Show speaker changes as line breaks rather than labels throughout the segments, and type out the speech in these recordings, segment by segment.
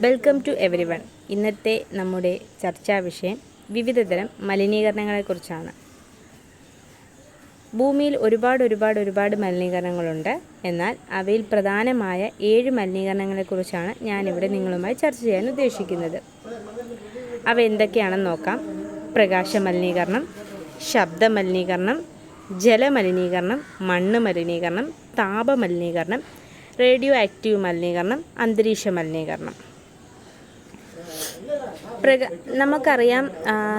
Welcome to every one. ഇന്നത്തെ നമ്മുടെ ചർച്ചാ വിഷയം വിവിധതരം മലിനീകരണങ്ങളെക്കുറിച്ചാണ്. ഭൂമിയിൽ ഒരുപാട് മലിനീകരണങ്ങളുണ്ട്. എന്നാൽ അവയിൽ പ്രധാനമായ 7 മലിനീകരണങ്ങളെക്കുറിച്ചാണ് ഞാനിവിടെ നിങ്ങളുമായി ചർച്ച ചെയ്യാൻ ഉദ്ദേശിക്കുന്നത്. അവ എന്തൊക്കെയാണെന്ന് നോക്കാം. പ്രകാശ മലിനീകരണം, ശബ്ദ മലിനീകരണം, ജലമലിനീകരണം, മണ്ണ് മലിനീകരണം, താപമലിനീകരണം, റേഡിയോ ആക്റ്റീവ് മലിനീകരണം, അന്തരീക്ഷ മലിനീകരണം. നമുക്കറിയാം,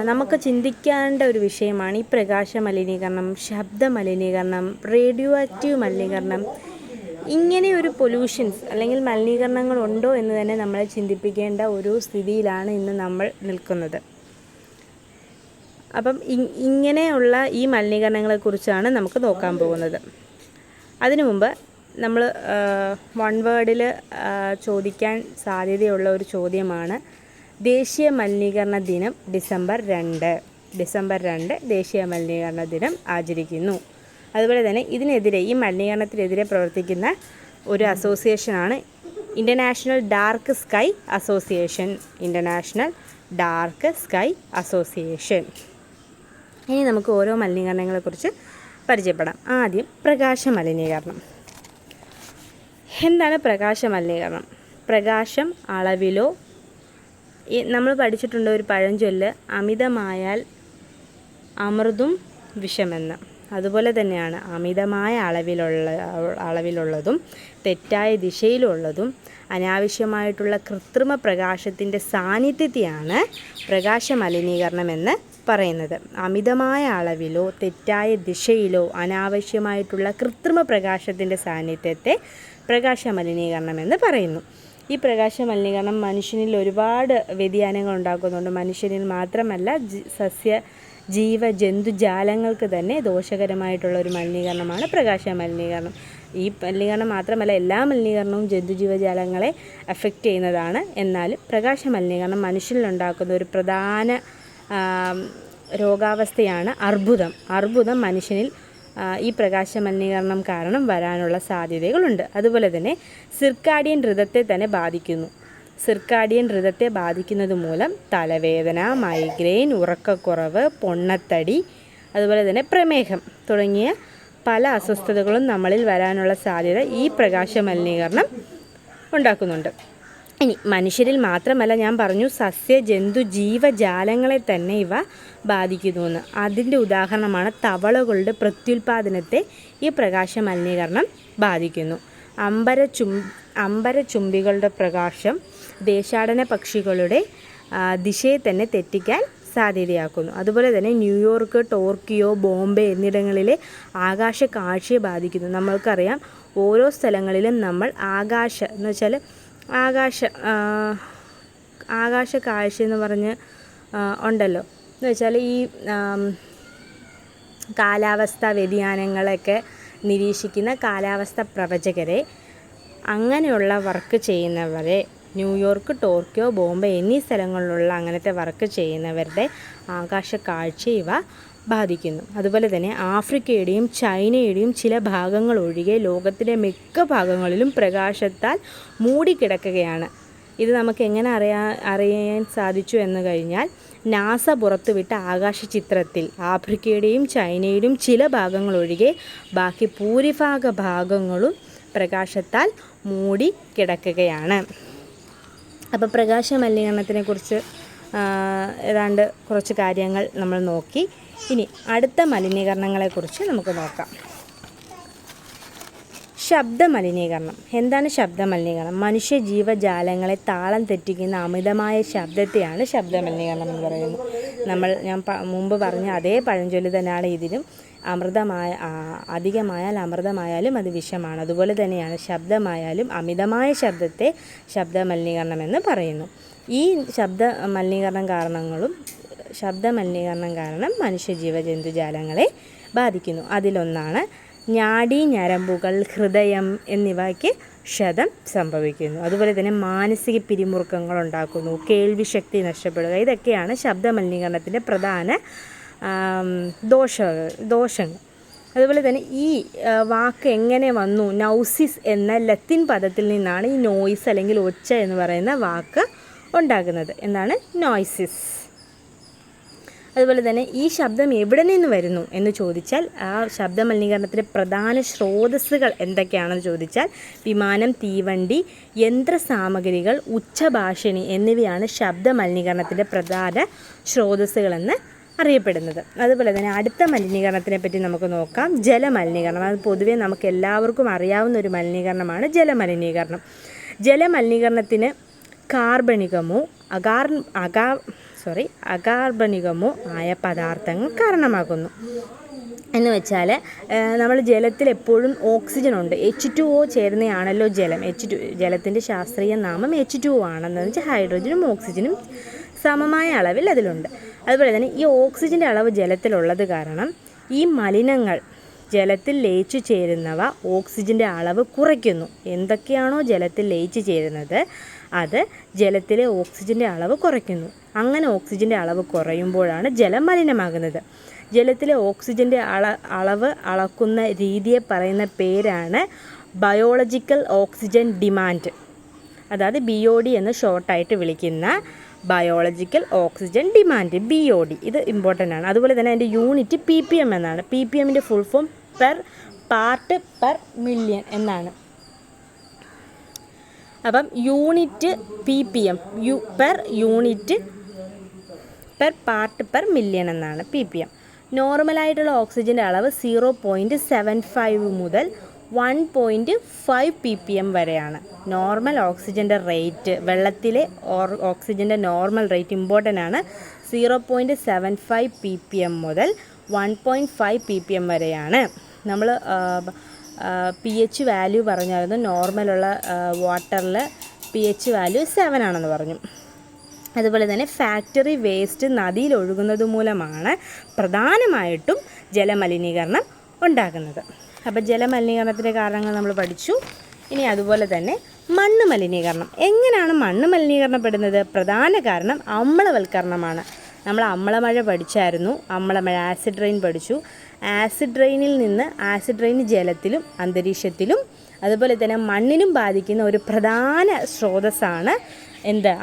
നമുക്ക് ചിന്തിക്കേണ്ട ഒരു വിഷയമാണ് ഈ പ്രകാശ മലിനീകരണം, ശബ്ദ മലിനീകരണം, റേഡിയോ ആക്റ്റീവ് മലിനീകരണം. ഇങ്ങനെ ഒരു പൊല്യൂഷൻസ് അല്ലെങ്കിൽ മലിനീകരണങ്ങൾ ഉണ്ടോ എന്ന് തന്നെ നമ്മളെ ചിന്തിപ്പിക്കേണ്ട ഒരു സ്ഥിതിയിലാണ് ഇന്ന് നമ്മൾ നിൽക്കുന്നത്. അപ്പം ഇങ്ങനെയുള്ള ഈ മലിനീകരണങ്ങളെക്കുറിച്ചാണ് നമുക്ക് നോക്കാൻ പോകുന്നത്. അതിനു മുമ്പ് നമ്മൾ വൺ വേർഡിൽ ചോദിക്കാൻ സാധ്യതയുള്ള ഒരു ചോദ്യമാണ് ദേശീയ മലിനീകരണ ദിനം ഡിസംബർ 2 ദേശീയ മലിനീകരണ ദിനം ആചരിക്കുന്നു. അതുപോലെ തന്നെ ഈ മലിനീകരണത്തിനെതിരെ പ്രവർത്തിക്കുന്ന ഒരു അസോസിയേഷനാണ് ഇൻ്റർനാഷണൽ ഡാർക്ക് സ്കൈ അസോസിയേഷൻ. ഇനി നമുക്ക് ഓരോ മലിനീകരണങ്ങളെക്കുറിച്ച് പരിചയപ്പെടാം. ആദ്യം പ്രകാശ മലിനീകരണം. എന്താണ് പ്രകാശ മലിനീകരണം? പ്രകാശം അളവിലോ, നമ്മൾ പഠിച്ചിട്ടുണ്ട് ഒരു പഴഞ്ചൊല്ല്, അമിതമായാൽ അമൃതും വിഷമെന്ന്. അതുപോലെ തന്നെയാണ് അമിതമായ അളവിലുള്ളതും തെറ്റായ ദിശയിലുള്ളതും അനാവശ്യമായിട്ടുള്ള കൃത്രിമ പ്രകാശത്തിൻ്റെ സാന്നിധ്യത്തെയാണ് പ്രകാശ മലിനീകരണം എന്ന് പറയുന്നത്. അമിതമായ അളവിലോ തെറ്റായ ദിശയിലോ അനാവശ്യമായിട്ടുള്ള കൃത്രിമ പ്രകാശത്തിൻ്റെ സാന്നിധ്യത്തെ പ്രകാശ മലിനീകരണം എന്ന് പറയുന്നു. ഈ പ്രകാശ മലിനീകരണം മനുഷ്യനിൽ ഒരുപാട് വ്യതിയാനങ്ങൾ ഉണ്ടാക്കുന്നുണ്ട്. മനുഷ്യനിൽ മാത്രമല്ല, ജന്തുജാലങ്ങൾക്ക് തന്നെ ദോഷകരമായിട്ടുള്ള ഒരു മലിനീകരണമാണ് പ്രകാശ മലിനീകരണം. ഈ മലിനീകരണം മാത്രമല്ല, എല്ലാ മലിനീകരണവും ജന്തുജീവജാലങ്ങളെ അഫക്റ്റ് ചെയ്യുന്നതാണ്. എന്നാലും പ്രകാശ മലിനീകരണം മനുഷ്യനിലുണ്ടാക്കുന്ന ഒരു പ്രധാന രോഗാവസ്ഥയാണ് അർബുദം മനുഷ്യനിൽ ഈ പ്രകാശ മലിനീകരണം കാരണം വരാനുള്ള സാധ്യതകളുണ്ട്. അതുപോലെ തന്നെ സിർക്കാഡിയൻ ഋതത്തെ തന്നെ ബാധിക്കുന്നു. സിർക്കാഡിയൻ ഋതത്തെ ബാധിക്കുന്നത് മൂലം തലവേദന, മൈഗ്രെയിൻ, ഉറക്കക്കുറവ്, പൊണ്ണത്തടി, അതുപോലെ തന്നെ പ്രമേഹം തുടങ്ങിയ പല അസ്വസ്ഥതകളും നമ്മളിൽ വരാനുള്ള സാധ്യത ഈ പ്രകാശ മലിനീകരണം ഉണ്ടാക്കുന്നുണ്ട്. ഇനി മനുഷ്യരിൽ മാത്രമല്ല, ഞാൻ പറഞ്ഞു ജന്തു ജീവജാലങ്ങളെ തന്നെ ഇവ ബാധിക്കുന്നുവെന്ന്. അതിൻ്റെ ഉദാഹരണമാണ് തവളകളുടെ പ്രത്യുൽപാദനത്തെ ഈ പ്രകാശ മലിനീകരണം ബാധിക്കുന്നു. അമ്പരചുംബികളുടെ പ്രകാശം ദേശാടന പക്ഷികളുടെ ദിശയെ തന്നെ തെറ്റിക്കാൻ സാധ്യതയാക്കുന്നു. അതുപോലെ തന്നെ ന്യൂയോർക്ക്, ടോക്കിയോ, ബോംബെ എന്നിടങ്ങളിലെ ആകാശ കാഴ്ചയെ ബാധിക്കുന്നു. നമ്മൾക്കറിയാം, ഓരോ സ്ഥലങ്ങളിലും നമ്മൾ ആകാശ കാഴ്ച എന്ന് പറഞ്ഞ് ഉണ്ടല്ലോ. എന്ന് വെച്ചാൽ ഈ കാലാവസ്ഥ വ്യതിയാനങ്ങളൊക്കെ നിരീക്ഷിക്കുന്ന കാലാവസ്ഥ പ്രവചകരെ, അങ്ങനെയുള്ള വർക്ക് ചെയ്യുന്നവരെ, ന്യൂയോർക്ക്, ടോക്കിയോ, ബോംബെ എന്നീ സ്ഥലങ്ങളിലുള്ള അങ്ങനത്തെ വർക്ക് ചെയ്യുന്നവരുടെ ആകാശ കാഴ്ച ഇവ ബാധിക്കുന്നു. അതുപോലെ തന്നെ ആഫ്രിക്കയുടെയും ചൈനയുടെയും ചില ഭാഗങ്ങൾ ഒഴികെ ലോകത്തിലെ മിക്ക ഭാഗങ്ങളിലും പ്രകാശത്താൽ മൂടിക്കിടക്കുകയാണ്. ഇത് നമുക്ക് എങ്ങനെ അറിയാൻ സാധിച്ചു എന്ന് കഴിഞ്ഞാൽ, നാസ പുറത്തുവിട്ട ആകാശ ചിത്രത്തിൽ ആഫ്രിക്കയുടെയും ചൈനയുടെയും ചില ഭാഗങ്ങൾ ഒഴികെ ബാക്കി ഭൂരിഭാഗ ഭാഗങ്ങളും പ്രകാശത്താൽ മൂടി കിടക്കുകയാണ്. അപ്പോൾ പ്രകാശ മലിനീകരണത്തിനെ കുറിച്ച് ഏതാണ്ട് കുറച്ച് കാര്യങ്ങൾ നമ്മൾ നോക്കി. ഇനി അടുത്ത മലിനീകരണങ്ങളെക്കുറിച്ച് നമുക്ക് നോക്കാം. ശബ്ദ മലിനീകരണം. എന്താണ് ശബ്ദ മലിനീകരണം? മനുഷ്യ ജീവജാലങ്ങളെ താളം തെറ്റിക്കുന്ന അമിതമായ ശബ്ദത്തെയാണ് ശബ്ദ മലിനീകരണം എന്ന് പറയുന്നത്. ഞാൻ മുമ്പ് പറഞ്ഞ അതേ പഴഞ്ചൊല്ല് തന്നെയാണ് ഇതിനും. അധികമായാൽ അമൃതമായാലും അത് വിഷമാണ്. അതുപോലെ തന്നെയാണ് ശബ്ദമായാലും അമിതമായ ശബ്ദത്തെ ശബ്ദ മലിനീകരണം എന്ന് പറയുന്നു. ഈ ശബ്ദ മലിനീകരണം കാരണം മനുഷ്യ ജന്തുജാലങ്ങളെ ബാധിക്കുന്നു. അതിലൊന്നാണ് ഞാഡീ ഞരമ്പുകൾ, ഹൃദയം എന്നിവയ്ക്ക് ക്ഷതം സംഭവിക്കുന്നു. അതുപോലെ തന്നെ മാനസിക പിരിമുറുക്കങ്ങൾ ഉണ്ടാക്കുന്നു, കേൾവിശക്തി നഷ്ടപ്പെടുക. ഇതൊക്കെയാണ് ശബ്ദ മലിനീകരണത്തിൻ്റെ പ്രധാന ദോഷങ്ങൾ. അതുപോലെ തന്നെ ഈ വാക്ക് എങ്ങനെ വന്നു? നൗസിസ് എന്ന ലത്തിൻ പദത്തിൽ നിന്നാണ് ഈ നോയ്സ് അല്ലെങ്കിൽ ഒച്ച എന്ന് പറയുന്ന വാക്ക് ഉണ്ടാകുന്നത്. എന്താണ്? നോയ്സിസ്. അതുപോലെ തന്നെ ഈ ശബ്ദം എവിടെ നിന്ന് വരുന്നു എന്ന് ചോദിച്ചാൽ ആ ശബ്ദ മലിനീകരണത്തിൻ്റെ പ്രധാന സ്രോതസ്സുകൾ എന്തൊക്കെയാണെന്ന് ചോദിച്ചാൽ വിമാനം, തീവണ്ടി, യന്ത്രസാമഗ്രികൾ, ഉച്ചഭാഷിണി എന്നിവയാണ് ശബ്ദ മലിനീകരണത്തിൻ്റെ പ്രധാന സ്രോതസ്സുകളെന്ന് അറിയപ്പെടുന്നത്. അതുപോലെ തന്നെ അടുത്ത മലിനീകരണത്തിനെ പറ്റി നമുക്ക് നോക്കാം. ജലമലിനീകരണം. അത് പൊതുവേ നമുക്ക് എല്ലാവർക്കും അറിയാവുന്ന ഒരു മലിനീകരണമാണ് ജലമലിനീകരണം. ജലമലിനീകരണത്തിന് കാർബണികമോ അകാർബണികമോ ആയ പദാർത്ഥങ്ങൾ കാരണമാകുന്നു. എന്ന് വെച്ചാൽ നമ്മൾ ജലത്തിൽ എപ്പോഴും ഓക്സിജൻ ഉണ്ട്. H2O ചേരുന്നതാണല്ലോ ജലം. ജലത്തിൻ്റെ ശാസ്ത്രീയ നാമം H2O ആണെന്ന് വെച്ചാൽ ഹൈഡ്രജനും ഓക്സിജനും സമമായ അളവിൽ അതിലുണ്ട്. അതുപോലെ തന്നെ ഈ ഓക്സിജൻ്റെ അളവ് ജലത്തിലുള്ളത് കാരണം ഈ മലിനങ്ങൾ ജലത്തിൽ ലയിച്ചു ചേരുന്നവ ഓക്സിജൻ്റെ അളവ് കുറയ്ക്കുന്നു. എന്തൊക്കെയാണോ ജലത്തിൽ ലയിച്ചു ചേരുന്നത് അത് ജലത്തിലെ ഓക്സിജൻ്റെ അളവ് കുറയ്ക്കുന്നു. അങ്ങനെ ഓക്സിജൻ്റെ അളവ് കുറയുമ്പോഴാണ് ജലം മലിനമാകുന്നത്. ജലത്തിലെ ഓക്സിജൻ്റെ അളവ് അളക്കുന്ന രീതിയെ പറയുന്ന പേരാണ് ബയോളജിക്കൽ ഓക്സിജൻ ഡിമാൻഡ്. അതായത് BOD എന്ന് ഷോർട്ടായിട്ട് വിളിക്കുന്ന ബയോളജിക്കൽ ഓക്സിജൻ ഡിമാൻഡ്, BOD. ഇത് ഇമ്പോർട്ടൻ്റ് ആണ്. അതുപോലെ തന്നെ അതിൻ്റെ യൂണിറ്റ് ppm എന്നാണ്. ppmൻ്റെ full form per part per million എന്നാണ്. അപ്പം unit ppm per unit per part per million എന്നാണ് ppm. നോർമലായിട്ടുള്ള ഓക്സിജൻ്റെ അളവ് 0.75 മുതൽ 1.5 ppm വരെയാണ്. നോർമൽ ഓക്സിജൻ്റെ റേറ്റ്, വെള്ളത്തിലെ ഓക്സിജൻ്റെ നോർമൽ റേറ്റ് ഇമ്പോർട്ടൻ്റ് ആണ്. 0.75 ppm മുതൽ 1.5 ppm വരെയാണ്. നമ്മൾ pH വാല്യൂ പറഞ്ഞായിരുന്നു. നോർമലുള്ള വാട്ടറിൽ pH വാല്യൂ 7 ആണെന്ന് പറഞ്ഞു. അതുപോലെ തന്നെ ഫാക്ടറി വേസ്റ്റ് നദിയിൽ ഒഴുകുന്നത് മൂലമാണ് പ്രധാനമായിട്ടും ജലമലിനീകരണം ഉണ്ടാകുന്നത്. അപ്പോൾ ജലമലിനീകരണത്തിൻ്റെ കാരണങ്ങൾ നമ്മൾ പഠിച്ചു. ഇനി അതുപോലെ തന്നെ മണ്ണ് മലിനീകരണം. എങ്ങനെയാണ് മണ്ണ് മലിനീകരണപ്പെടുന്നത്? പ്രധാന കാരണം അമ്ലവൽക്കരണമാണ്. നമ്മൾ അമ്ലമഴ പഠിച്ചായിരുന്നു. അമ്ലമഴ, ആസിഡ് റെയിൻ പഠിച്ചു. ആസിഡ് റെയിൻ ജലത്തിലും അന്തരീക്ഷത്തിലും അതുപോലെ തന്നെ മണ്ണിനും ബാധിക്കുന്ന ഒരു പ്രധാന സ്രോതസ്സാണ്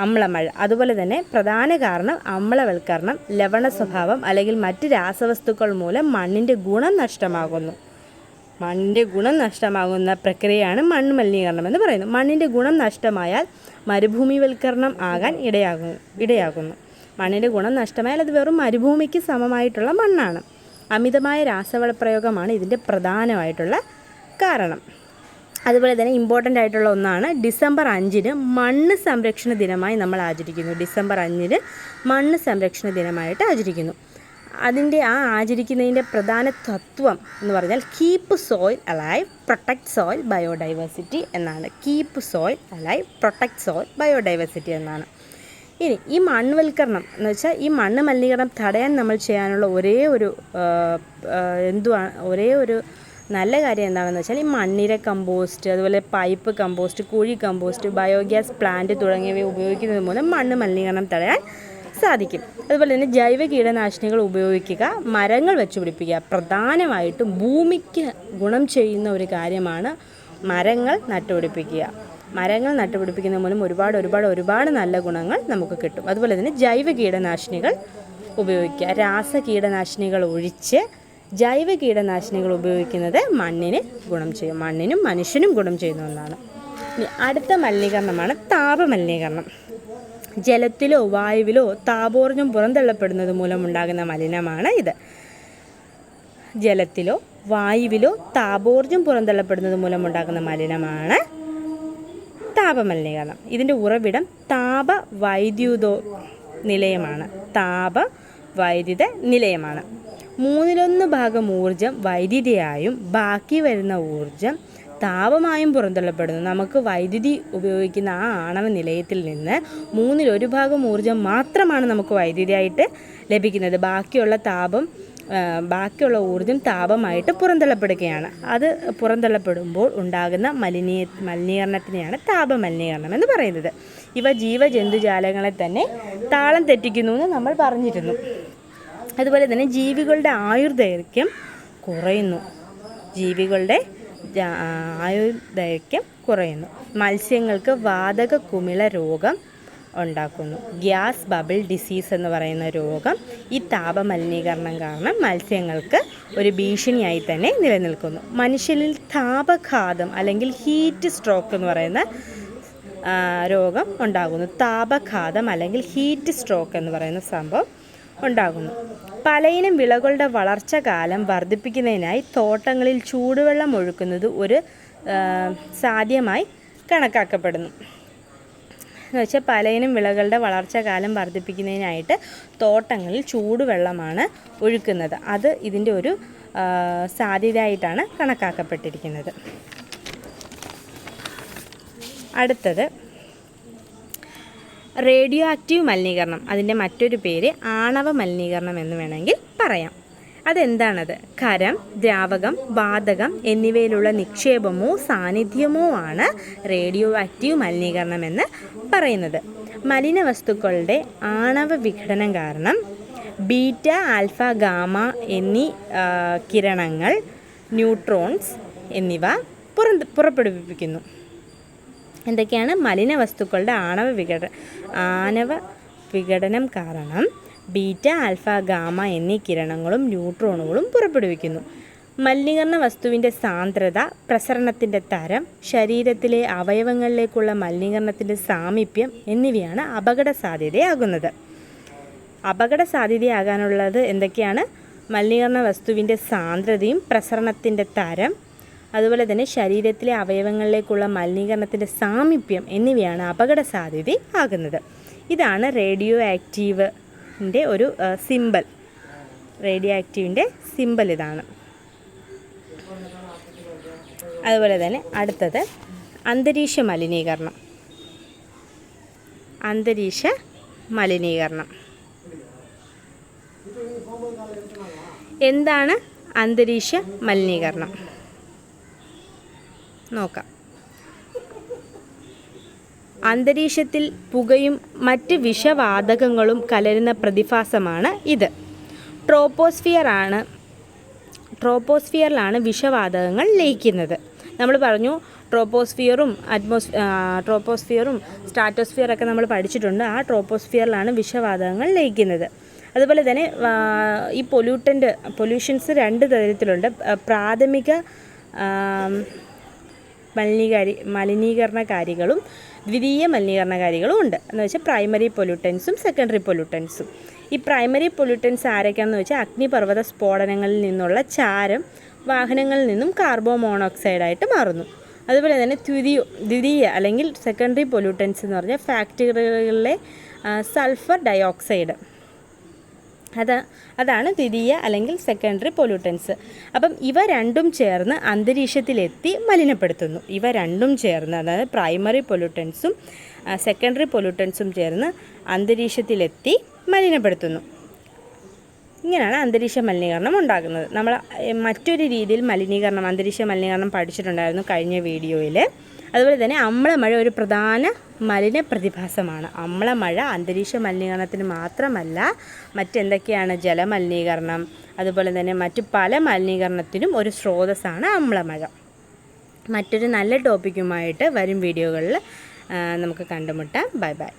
അമ്ലമഴ. അതുപോലെ തന്നെ പ്രധാന കാരണം അമ്ലവൽക്കരണം, ലവണ സ്വഭാവം അല്ലെങ്കിൽ മറ്റ് രാസവസ്തുക്കൾ മൂലം മണ്ണിൻ്റെ ഗുണം നഷ്ടമാകുന്ന പ്രക്രിയയാണ് മണ്ണ് മലിനീകരണം എന്ന് പറയുന്നത്. മണ്ണിൻ്റെ ഗുണം നഷ്ടമായാൽ മരുഭൂമിവൽക്കരണം ആകാൻ ഇടയാകുന്നു. മണ്ണിൻ്റെ ഗുണം നഷ്ടമായാൽ അത് വെറും മരുഭൂമിക്ക് സമമായിട്ടുള്ള മണ്ണാണ്. അമിതമായ രാസവളപ്രയോഗമാണ് ഇതിൻ്റെ പ്രധാനമായിട്ടുള്ള കാരണം. അതുപോലെ തന്നെ ഇമ്പോർട്ടൻ്റ് ആയിട്ടുള്ള ഒന്നാണ് ഡിസംബർ 5 മണ്ണ് സംരക്ഷണ ദിനമായി നമ്മൾ ആചരിക്കുന്നു. ഡിസംബർ 5 മണ്ണ് സംരക്ഷണ ദിനമായിട്ട് ആചരിക്കുന്നു. അതിൻ്റെ ആചരിക്കുന്നതിൻ്റെ പ്രധാന തത്വം എന്ന് പറഞ്ഞാൽ keep soil alive, protect soil biodiversity എന്നാണ്. Keep soil alive, protect soil biodiversity എന്നാണ്. ഇനി ഈ മണ്ണ്വൽക്കരണം എന്ന് വെച്ചാൽ ഈ മണ്ണ് മലിനീകരണം തടയാൻ നമ്മൾ ചെയ്യാനുള്ള ഒരേ ഒരു നല്ല കാര്യം എന്താണെന്ന് വെച്ചാൽ ഈ മണ്ണിര കമ്പോസ്റ്റ്, അതുപോലെ പൈപ്പ് കമ്പോസ്റ്റ്, കുഴി കമ്പോസ്റ്റ്, ബയോഗ്യാസ് പ്ലാന്റ് തുടങ്ങിയവ ഉപയോഗിക്കുന്നത് മൂലം മണ്ണ് മലിനീകരണം തടയാൻ സാധിക്കും. അതുപോലെ തന്നെ ജൈവ കീടനാശിനികൾ ഉപയോഗിക്കുക, മരങ്ങൾ വെച്ചുപിടിപ്പിക്കുക. പ്രധാനമായിട്ടും ഭൂമിക്ക് ഗുണം ചെയ്യുന്ന ഒരു കാര്യമാണ് മരങ്ങൾ നട്ടുപിടിപ്പിക്കുക. മരങ്ങൾ നട്ടുപിടിപ്പിക്കുന്നത് മൂലം ഒരുപാട് നല്ല ഗുണങ്ങൾ നമുക്ക് കിട്ടും. അതുപോലെ തന്നെ ജൈവ കീടനാശിനികൾ ഉപയോഗിക്കുക. രാസ കീടനാശിനികൾ ഒഴിച്ച് ജൈവ കീടനാശിനികൾ ഉപയോഗിക്കുന്നത് മണ്ണിന് ഗുണം ചെയ്യും. മണ്ണിനും മനുഷ്യനും ഗുണം ചെയ്യുന്ന ഒന്നാണ്. ഇനി അടുത്ത മലിനീകരണമാണ് താപമലിനീകരണം. ജലത്തിലോ വായുവിലോ താപോർജ്ജം പുറന്തള്ളപ്പെടുന്നത് മൂലമുണ്ടാകുന്ന മലിനമാണ് ഇത്. ജലത്തിലോ വായുവിലോ താപോർജ്ജം പുറന്തള്ളപ്പെടുന്നത് മൂലമുണ്ടാകുന്ന മലിനമാണ് താപമലിനീകരണം. ഇതിൻ്റെ ഉറവിടം താപവൈദ്യുത നിലയമാണ്. 1/3 ഊർജം വൈദ്യുതിയായും ബാക്കി വരുന്ന ഊർജം താപമായും പുറന്തള്ളപ്പെടുന്നു. നമുക്ക് വൈദ്യുതി ഉപയോഗിക്കുന്ന ആ ആണവ നിലയത്തിൽ നിന്ന് 1/3 ഊർജം മാത്രമാണ് നമുക്ക് വൈദ്യുതിയായിട്ട് ലഭിക്കുന്നത്. ബാക്കിയുള്ള ഊർജം താപമായിട്ട് പുറന്തള്ളപ്പെടുകയാണ്. അത് പുറന്തള്ളപ്പെടുമ്പോൾ ഉണ്ടാകുന്ന മലിനീകരണത്തിനെയാണ് താപമലിനീകരണം എന്ന് പറയുന്നത്. ഇവ ജീവജന്തുജാലങ്ങളെ തന്നെ താളം തെറ്റിക്കുന്നു എന്ന് നമ്മൾ പറഞ്ഞിരുന്നു. അതുപോലെ തന്നെ ജീവികളുടെ ആയുർദൈർഘ്യം കുറയുന്നു. ജീവികളുടെ ആയുർദൈർഘ്യം കുറയുന്നു. മത്സ്യങ്ങൾക്ക് വാതക കുമിള രോഗം ഉണ്ടാക്കുന്നു. ഗ്യാസ് ബബിൾ ഡിസീസ് എന്ന് പറയുന്ന രോഗം ഈ താപമലിനീകരണം കാരണം മത്സ്യങ്ങൾക്ക് ഒരു ഭീഷണിയായി തന്നെ നിലനിൽക്കുന്നു. മനുഷ്യരിൽ താപഘാതം അല്ലെങ്കിൽ ഹീറ്റ് സ്ട്രോക്ക് എന്ന് പറയുന്ന രോഗം ഉണ്ടാകുന്നു. താപഘാതം അല്ലെങ്കിൽ ഹീറ്റ് സ്ട്രോക്ക് എന്ന് പറയുന്ന സംഭവം ഉണ്ടാകുന്നു. പലയിനം വിളകളുടെ വളർച്ച കാലം വർദ്ധിപ്പിക്കുന്നതിനായി തോട്ടങ്ങളിൽ ചൂടുവെള്ളം ഒഴുക്കുന്നത് ഒരു സാധ്യമായി കണക്കാക്കപ്പെടുന്നു. എന്ന് വെച്ചാൽ പലയിനം വിളകളുടെ വളർച്ച കാലം വർദ്ധിപ്പിക്കുന്നതിനായിട്ട് തോട്ടങ്ങളിൽ ചൂടുവെള്ളമാണ് ഒഴുക്കുന്നത്. അത് ഇതിൻ്റെ ഒരു സാധ്യതയായിട്ടാണ് കണക്കാക്കപ്പെട്ടിരിക്കുന്നത്. അടുത്തത് റേഡിയോ ആക്റ്റീവ് മലിനീകരണം. അതിൻ്റെ മറ്റൊരു പേര് ആണവ മലിനീകരണം എന്ന് വേണമെങ്കിൽ പറയാം. അതെന്താണത്? ഖരം, ദ്രാവകം, വാതകം എന്നിവയിലുള്ള നിക്ഷേപമോ സാന്നിധ്യമോ ആണ് റേഡിയോ ആക്റ്റീവ് മലിനീകരണം എന്ന് പറയുന്നത്. മലിന വസ്തുക്കളുടെ ആണവ വിഘടനം കാരണം ബീറ്റ, ആൽഫ, ഗാമ എന്നീ കിരണങ്ങൾ, ന്യൂട്രോൺസ് എന്നിവ പുറപ്പെടുവിപ്പിക്കുന്നു. എന്തൊക്കെയാണ്? മലിന വസ്തുക്കളുടെ ആണവ വിഘടനം കാരണം ബീറ്റ, ആൽഫ, ഗാമ എന്നീ കിരണങ്ങളും ന്യൂട്രോണുകളും പുറപ്പെടുവിക്കുന്നു. മലിനീകരണ വസ്തുവിൻ്റെ സാന്ദ്രത, പ്രസരണത്തിൻ്റെ തരം, ശരീരത്തിലെ അവയവങ്ങളിലേക്കുള്ള മലിനീകരണത്തിൻ്റെ സാമീപ്യം എന്നിവയാണ് അപകട സാധ്യതയാകുന്നത്. അപകട സാധ്യതയാകാനുള്ളത് എന്തൊക്കെയാണ്? മലിനീകരണ വസ്തുവിൻ്റെ സാന്ദ്രതയും പ്രസരണത്തിൻ്റെ തരം, അതുപോലെ തന്നെ ശരീരത്തിലെ അവയവങ്ങളിലേക്കുള്ള മലിനീകരണത്തിൻ്റെ സാമീപ്യം എന്നിവയാണ് അപകട സാധ്യത ആകുന്നത്. ഇതാണ് റേഡിയോ ആക്റ്റീവിൻ്റെ ഒരു സിമ്പൽ. റേഡിയോ ആക്റ്റീവിൻ്റെ സിമ്പൽ ഇതാണ്. അതുപോലെ തന്നെ അടുത്തത് അന്തരീക്ഷ മലിനീകരണം. അന്തരീക്ഷ മലിനീകരണം എന്താണ്? അന്തരീക്ഷ മലിനീകരണം നോക്കാം. അന്തരീക്ഷത്തിൽ പുകയും മറ്റ് വിഷവാതകങ്ങളും പ്രതിഭാസമാണ് ഇത്. ട്രോപ്പോസ്ഫിയറിലാണ് വിഷവാതകങ്ങൾ ലയിക്കുന്നത്. നമ്മൾ പറഞ്ഞു ട്രോപ്പോസ്ഫിയറും സ്ട്രാറ്റോസ്ഫിയറൊക്കെ നമ്മൾ പഠിച്ചിട്ടുണ്ട്. ആ ട്രോപ്പോസ്ഫിയറിലാണ് വിഷവാതകങ്ങൾ ലയിക്കുന്നത്. അതുപോലെ തന്നെ ഈ പൊല്യൂഷൻസ് രണ്ട് തരത്തിലുണ്ട്. പ്രാഥമിക മലിനീകരണകാരികളും ദ്വിതീയ മലിനീകരണകാരികളും ഉണ്ട്. എന്ന് വെച്ചാൽ പ്രൈമറി പൊല്യൂട്ടൻസും സെക്കൻഡറി പൊല്യൂട്ടൻസും. ഈ പ്രൈമറി പൊല്യൂട്ടൻസ് ആരൊക്കെയാണെന്ന് വെച്ചാൽ അഗ്നിപർവ്വത സ്ഫോടനങ്ങളിൽ നിന്നുള്ള ചാരം വാഹനങ്ങളിൽ നിന്നും കാർബൺ മോണോക്സൈഡായിട്ട് മാറുന്നു. അതുപോലെ തന്നെ ദ്വിതീയ അല്ലെങ്കിൽ സെക്കൻഡറി പൊല്യൂട്ടൻസ് എന്ന് പറഞ്ഞാൽ ഫാക്ടറികളിലെ സൾഫർ ഡയോക്സൈഡ്, അതാണ് ദ്വിതീയ അല്ലെങ്കിൽ സെക്കൻഡറി പൊല്യൂട്ടൻസ്. അപ്പം ഇവ രണ്ടും ചേർന്ന് അന്തരീക്ഷത്തിലെത്തി മലിനപ്പെടുത്തുന്നു. ഇവ രണ്ടും ചേർന്ന്, അതായത് പ്രൈമറി പൊല്യൂട്ടൻസും സെക്കൻഡറി പൊല്യൂട്ടൻസും ചേർന്ന് അന്തരീക്ഷത്തിലെത്തി മലിനപ്പെടുത്തുന്നു. ഇങ്ങനെയാണ് അന്തരീക്ഷ മലിനീകരണം ഉണ്ടാകുന്നത്. നമ്മൾ മറ്റൊരു രീതിയിൽ അന്തരീക്ഷ മലിനീകരണം പഠിച്ചിട്ടുണ്ടായിരുന്നു കഴിഞ്ഞ വീഡിയോയിൽ. അതുപോലെ തന്നെ അമ്ലമഴ ഒരു പ്രധാന മലിന പ്രതിഭാസമാണ്. അമ്ലമഴ അന്തരീക്ഷ മലിനീകരണത്തിന് മാത്രമല്ല, മറ്റെന്തൊക്കെയാണ്? ജലമലിനീകരണം, അതുപോലെ തന്നെ മറ്റു പല മലിനീകരണത്തിനും ഒരു സ്രോതസ്സാണ് അമ്ലമഴ. മറ്റൊരു നല്ല ടോപ്പിക്കുമായിട്ട് വരും വീഡിയോകളിൽ നമുക്ക് കണ്ടുമുട്ടാം. Bye bye.